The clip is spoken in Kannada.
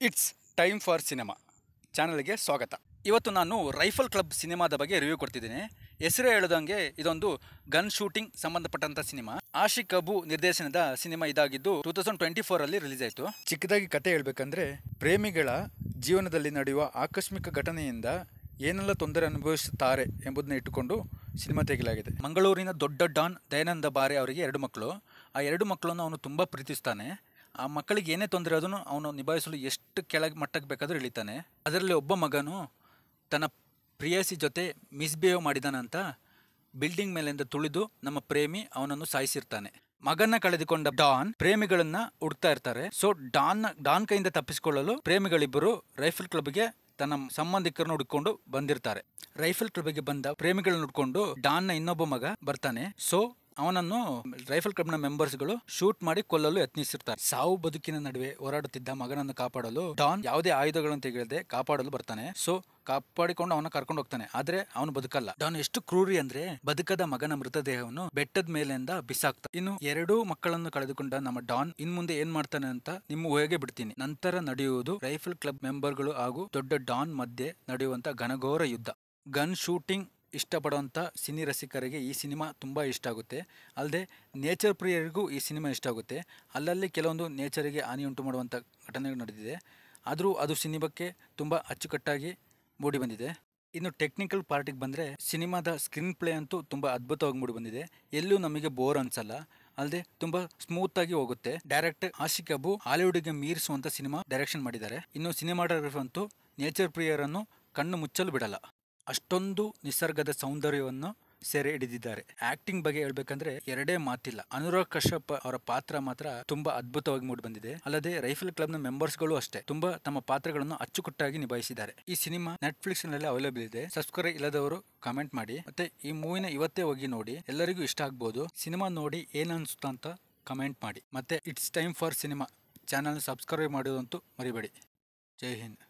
ಇಟ್ಸ್ ಟೈಮ್ ಫಾರ್ ಸಿನಿಮಾ ಚಾನಲ್ಗೆ ಸ್ವಾಗತ. ಇವತ್ತು ನಾನು ರೈಫಲ್ ಕ್ಲಬ್ ಸಿನಿಮಾದ ಬಗ್ಗೆ ರಿವ್ಯೂ ಕೊಡ್ತಿದ್ದೀನಿ. ಹೆಸರೇ ಹೇಳದಂಗೆ ಇದೊಂದು ಗನ್ ಶೂಟಿಂಗ್ ಸಂಬಂಧಪಟ್ಟಂತ ಸಿನಿಮಾ. ಆಶಿಕ್ ಅಬು ನಿರ್ದೇಶನದ ಸಿನಿಮಾ ಇದಾಗಿದ್ದು 2024 ಅಲ್ಲಿ ರಿಲೀಸ್ ಆಯಿತು. ಚಿಕ್ಕದಾಗಿ ಕತೆ ಹೇಳ್ಬೇಕಂದ್ರೆ, ಪ್ರೇಮಿಗಳ ಜೀವನದಲ್ಲಿ ನಡೆಯುವ ಆಕಸ್ಮಿಕ ಘಟನೆಯಿಂದ ಏನೆಲ್ಲ ತೊಂದರೆ ಅನುಭವಿಸುತ್ತಾರೆ ಎಂಬುದನ್ನ ಇಟ್ಟುಕೊಂಡು ಸಿನಿಮಾ ತೆಗೆಯಲಾಗಿದೆ. ಮಂಗಳೂರಿನ ದೊಡ್ಡ ಡಾನ್ ದಯಾನಂದ ಬಾರೆ ಅವರಿಗೆ 2 ಮಕ್ಕಳು. ಆ 2 ಮಕ್ಕಳನ್ನು ಅವನು ತುಂಬ ಪ್ರೀತಿಸ್ತಾನೆ. ಆ ಮಕ್ಕಳಿಗೆ ಏನೇ ತೊಂದರೆ ಆದ್ರೂ ಅವನು ನಿಭಾಯಿಸಲು ಎಷ್ಟು ಕೆಳಗೆ ಮಟ್ಟಕ್ಕೆ ಬೇಕಾದರೂ ಇಳಿತಾನೆ. ಅದರಲ್ಲಿ ಒಬ್ಬ ಮಗನು ತನ್ನ ಪ್ರಿಯಸಿ ಜೊತೆ ಮಿಸ್ಬಿಹೇವ್ ಮಾಡಿದಾನಂತ ಬಿಲ್ಡಿಂಗ್ ಮೇಲಿಂದ ತುಳಿದು ನಮ್ಮ ಪ್ರೇಮಿ ಅವನನ್ನು ಸಾಯಿಸಿರ್ತಾನೆ. ಮಗನ್ನ ಕಳೆದುಕೊಂಡ ಡಾನ್ ಪ್ರೇಮಿಗಳನ್ನ ಹುಡುಕ್ತಾ ಇರ್ತಾರೆ. ಸೊ ಡಾನ್ ಕೈಯಿಂದ ತಪ್ಪಿಸಿಕೊಳ್ಳಲು ಪ್ರೇಮಿಗಳಿಬ್ಬರು ರೈಫಲ್ ಕ್ಲಬ್ಗೆ ತನ್ನ ಸಂಬಂಧಿಕರನ್ನು ಹುಡುಕೊಂಡು ಬಂದಿರ್ತಾರೆ. ರೈಫಲ್ ಕ್ಲಬ್ಗೆ ಬಂದ ಪ್ರೇಮಿಗಳನ್ನ ಹುಡ್ಕೊಂಡು ಡಾನ್ನ ಇನ್ನೊಬ್ಬ ಮಗ ಬರ್ತಾನೆ. ಸೊ ಅವನನ್ನು ರೈಫಲ್ ಕ್ಲಬ್ನ ಮೆಂಬರ್ಸ್ಗಳು ಶೂಟ್ ಮಾಡಿ ಕೊಲ್ಲಲು ಯತ್ನಿಸಿರ್ತಾರೆ. ಸಾವು ಬದುಕಿನ ನಡುವೆ ಹೋರಾಡುತ್ತಿದ್ದ ಮಗನನ್ನು ಕಾಪಾಡಲು ಡಾನ್ ಯಾವುದೇ ಆಯುಧಗಳನ್ನು ತೆಗೆಯದೆ ಕಾಪಾಡಲು ಬರ್ತಾನೆ. ಸೊ ಕಾಪಾಡಿಕೊಂಡು ಅವನ ಕರ್ಕೊಂಡು ಹೋಗ್ತಾನೆ. ಆದ್ರೆ ಅವನು ಬದುಕಲ್ಲ. ಡಾನ್ ಎಷ್ಟು ಕ್ರೂರಿ ಅಂದ್ರೆ ಬದುಕದ ಮಗನ ಮೃತದೇಹವನ್ನು ಬೆಟ್ಟದ ಮೇಲಿಂದ ಬಿಸಾಕ್ತಾನೆ. ಇನ್ನು 2 ಮಕ್ಕಳನ್ನು ಕಳೆದುಕೊಂಡ ನಮ್ಮ ಡಾನ್ ಇನ್ ಮುಂದೆ ಏನ್ ಮಾಡ್ತಾನೆ ಅಂತ ನಿಮ್ಮ ಊಹೆಗೆ ಬಿಡ್ತೀನಿ. ನಂತರ ನಡೆಯುವುದು ರೈಫಲ್ ಕ್ಲಬ್ ಮೆಂಬರ್ಗಳು ಹಾಗೂ ದೊಡ್ಡ ಡಾನ್ ಮಧ್ಯೆ ನಡೆಯುವಂತ ಘನಘೋರ ಯುದ್ಧ. ಗನ್ ಶೂಟಿಂಗ್ ಇಷ್ಟಪಡುವಂಥ ಸಿನಿ ರಸಿಕರಿಗೆ ಈ ಸಿನಿಮಾ ತುಂಬ ಇಷ್ಟ ಆಗುತ್ತೆ. ಅಲ್ಲದೆ ನೇಚರ್ ಪ್ರಿಯರಿಗೂ ಈ ಸಿನಿಮಾ ಇಷ್ಟ ಆಗುತ್ತೆ. ಅಲ್ಲಲ್ಲಿ ಕೆಲವೊಂದು ನೇಚರಿಗೆ ಹಾನಿ ಉಂಟು ಮಾಡುವಂಥ ಘಟನೆಗಳು ನಡೆದಿದೆ. ಆದರೂ ಅದು ಸಿನಿಮಾಕ್ಕೆ ತುಂಬ ಅಚ್ಚುಕಟ್ಟಾಗಿ ಮೂಡಿ ಬಂದಿದೆ. ಇನ್ನು ಟೆಕ್ನಿಕಲ್ ಪಾರ್ಟಿಗೆ ಬಂದರೆ ಸಿನಿಮಾದ ಸ್ಕ್ರೀನ್ ಪ್ಲೇ ಅಂತೂ ತುಂಬ ಅದ್ಭುತವಾಗಿ ಮೂಡಿ ಬಂದಿದೆ. ಎಲ್ಲೂ ನಮಗೆ ಬೋರ್ ಅನ್ಸಲ್ಲ. ಅಲ್ಲದೆ ತುಂಬ ಸ್ಮೂತ್ ಆಗಿ ಹೋಗುತ್ತೆ. ಡೈರೆಕ್ಟರ್ ಆಶಿಕ್ ಅಬು ಹಾಲಿವುಡ್ಗೆ ಮೀರಿಸುವಂಥ ಸಿನಿಮಾ ಡೈರೆಕ್ಷನ್ ಮಾಡಿದ್ದಾರೆ. ಇನ್ನು ಸಿನಿಮಾಟೋಗ್ರಫಿ ಅಂತೂ ನೇಚರ್ ಪ್ರಿಯರನ್ನು ಕಣ್ಣು ಮುಚ್ಚಲು ಬಿಡಲ್ಲ. ಅಷ್ಟೊಂದು ನಿಸರ್ಗದ ಸೌಂದರ್ಯವನ್ನು ಸೆರೆ ಹಿಡಿದಿದ್ದಾರೆ. ಆಕ್ಟಿಂಗ್ ಬಗ್ಗೆ ಹೇಳ್ಬೇಕಂದ್ರೆ ಎರಡೇ ಮಾತಿಲ್ಲ. ಅನುರಾಗ್ ಕಶ್ಯಪ್ ಅವರ ಪಾತ್ರ ಮಾತ್ರ ತುಂಬಾ ಅದ್ಭುತವಾಗಿ ಮೂಡಿ ಬಂದಿದೆ. ಅಲ್ಲದೆ ರೈಫಲ್ ಕ್ಲಬ್ ನ ಮೆಂಬರ್ಸ್ ಗಳು ಅಷ್ಟೇ ತುಂಬಾ ತಮ್ಮ ಪಾತ್ರಗಳನ್ನು ಅಚ್ಚುಕಟ್ಟಾಗಿ ನಿಭಾಯಿಸಿದ್ದಾರೆ. ಈ ಸಿನಿಮಾ ನೆಟ್ಫ್ಲಿಕ್ಸ್ ನಲ್ಲಿ ಅವೈಲೇಬಲ್ ಇದೆ. ಸಬ್ಸ್ಕ್ರೈಬ್ ಇಲ್ಲದವರು ಕಮೆಂಟ್ ಮಾಡಿ. ಮತ್ತೆ ಈ ಮೂವಿನ ಇವತ್ತೇ ಹೋಗಿ ನೋಡಿ. ಎಲ್ಲರಿಗೂ ಇಷ್ಟ ಆಗ್ಬೋದು. ಸಿನಿಮಾ ನೋಡಿ ಏನ್ ಅನ್ಸುತ್ತಾ ಅಂತ ಕಮೆಂಟ್ ಮಾಡಿ. ಮತ್ತೆ it's time for cinema channel subscribe ಮಾಡೋದಂತೂ ಮರಿಬೇಡಿ. ಜೈ ಹಿಂದ್.